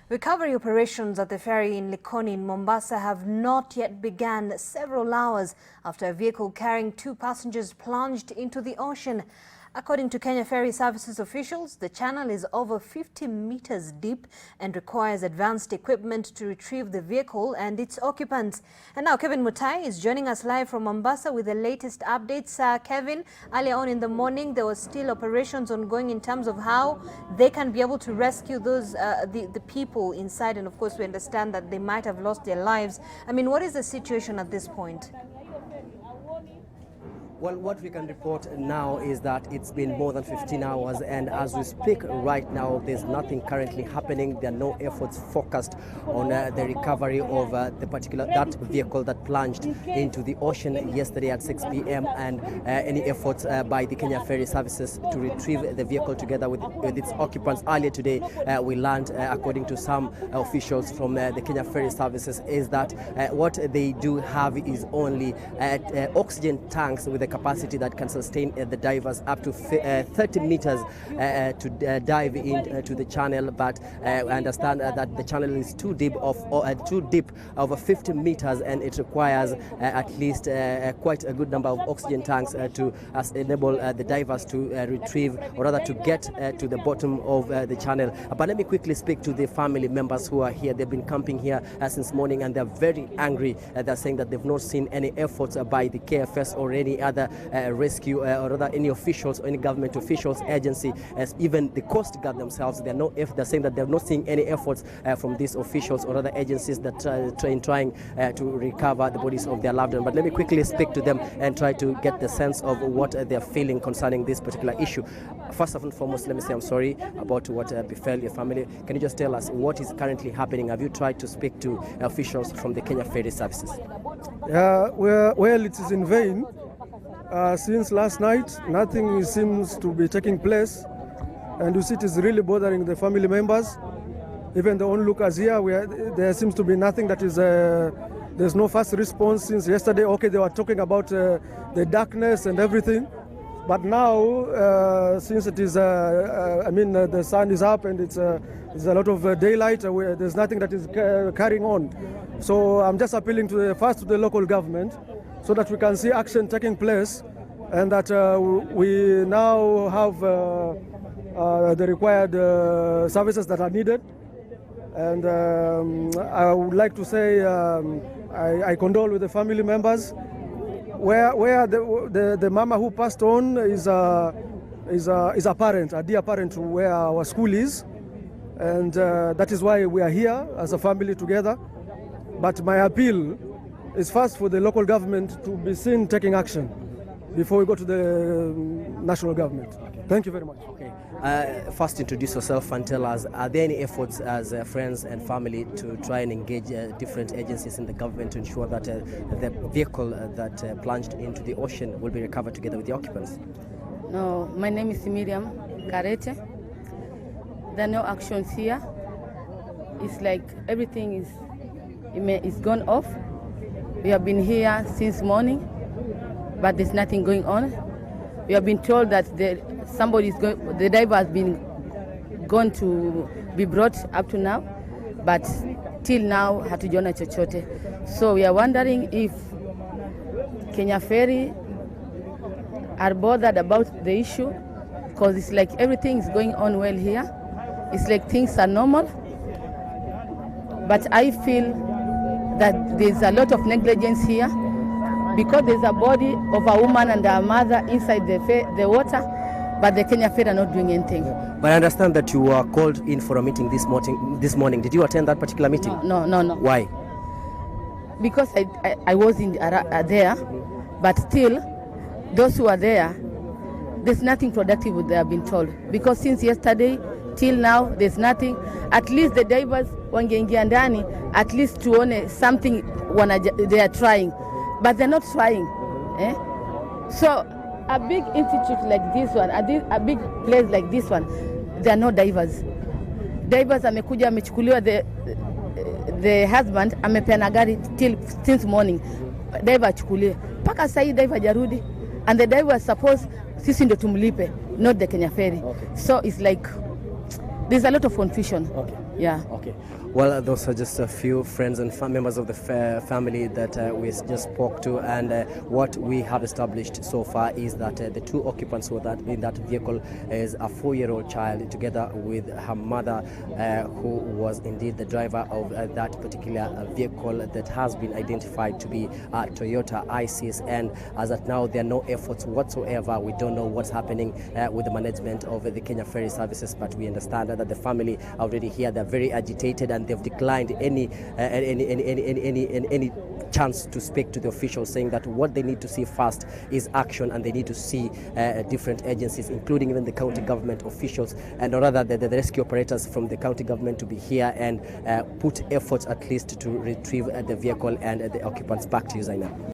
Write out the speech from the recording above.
Recovery operations at the ferry in Likoni in Mombasa have not yet begun several hours after a vehicle carrying 2 passengers plunged into the ocean. According to Kenya Ferry Services officials, the channel is over 50 meters deep and requires advanced equipment to retrieve the vehicle and its occupants. And now Kevin Mutai is joining us live from Mombasa with the latest updates. Kevin, earlier on in the morning, there was still operations ongoing in terms of how they can be able to rescue those the people inside. And of course, we understand that they might have lost their lives. I mean, what is the situation at this point? Well, what we can report now is that it's been more than 15 hours, and as we speak right now, there's nothing currently happening. There are no efforts focused on the recovery of that vehicle that plunged into the ocean yesterday at 6 p.m. and any efforts by the Kenya Ferry Services to retrieve the vehicle together with its occupants. Earlier today, we learned, according to some officials from the Kenya Ferry Services, is that what they do have is only oxygen tanks with a capacity that can sustain the divers up to 30 meters to dive into the channel, but I understand that the channel is too deep over 50 meters, and it requires at least quite a good number of oxygen tanks to enable the divers to retrieve, or rather to get to the bottom of the channel. But let me quickly speak to the family members who are here. They've been camping here since morning, and they're very angry. They're saying that they've not seen any efforts by the KFS or any other rescue or rather any officials or any government officials, agency, as even the Coast Guard themselves. They're saying that they're not seeing any efforts from these officials or other agencies that trying to recover the bodies of their loved ones. But let me quickly speak to them and try to get the sense of what they're feeling concerning this particular issue. First and foremost, let me say I'm sorry about what befell your family. Can you just tell us what is currently happening? Have you tried to speak to officials from the Kenya Ferry Services? Well, it is in vain. Since last night, nothing seems to be taking place, and you see it is really bothering the family members. Even the onlookers here, there seems to be nothing that is, there's no fast response since yesterday. Okay, they were talking about the darkness and everything, but now, since it is, the sun is up and it's a lot of daylight, there's nothing that is carrying on. So I'm just appealing to the local government, so that we can see action taking place, and that we now have the required services that are needed. And I would like to say I condole with the family members. Where the mama who passed on is a parent, a dear parent, where our school is, and that is why we are here as a family together. But my appeal is first for the local government to be seen taking action before we go to the national government. Thank you very much. Okay. First, introduce yourself and tell us, are there any efforts as friends and family to try and engage different agencies in the government to ensure that the vehicle that plunged into the ocean will be recovered together with the occupants? No, my name is Miriam Karete. There are no actions here. It's like everything is gone off. We have been here since morning, but there's nothing going on. We have been told that the diver has been going to be brought up to now, but till now hatujaona chochote. So we are wondering if Kenya Ferry are bothered about the issue, because it's like everything is going on well here. It's like things are normal, but I feel that there's a lot of negligence here, because there's a body of a woman and a mother inside the water, but the Kenya Ferry are not doing anything. But I understand that you were called in for a meeting this morning. Did you attend that particular meeting? No. Why? Because I was in there, but still, those who are there, there's nothing productive they have been told. Because since yesterday till now, there's nothing. At least the divers wangeingia ndani, at least tuone something they are trying, but they're not trying. So a big institute like this one, a big place like this one, there are no divers. Divers amekuja amechukuliwa, the husband amepeana gari since morning, diver achukuliwe mpaka sasa hii diver jarudi, and the diver suppose sisi ndo tumlipe, not the Kenya Ferry. Okay. So it's like there's a lot of confusion. Okay. Yeah. Okay. Well, those are just a few friends and members of the family that we just spoke to, and what we have established so far is that the two occupants who were in that vehicle is a 4-year-old child together with her mother, who was indeed the driver of that particular vehicle that has been identified to be a Toyota Isis. And as at now, there are no efforts whatsoever. We don't know what's happening with the management of the Kenya Ferry Services, but we understand that the family are already here. They're very agitated, and they've declined any chance to speak to the officials, saying that what they need to see first is action, and they need to see different agencies, including even the county government officials, and rather the rescue operators from the county government to be here and put efforts at least to retrieve the vehicle and the occupants. Back to you, Zainab.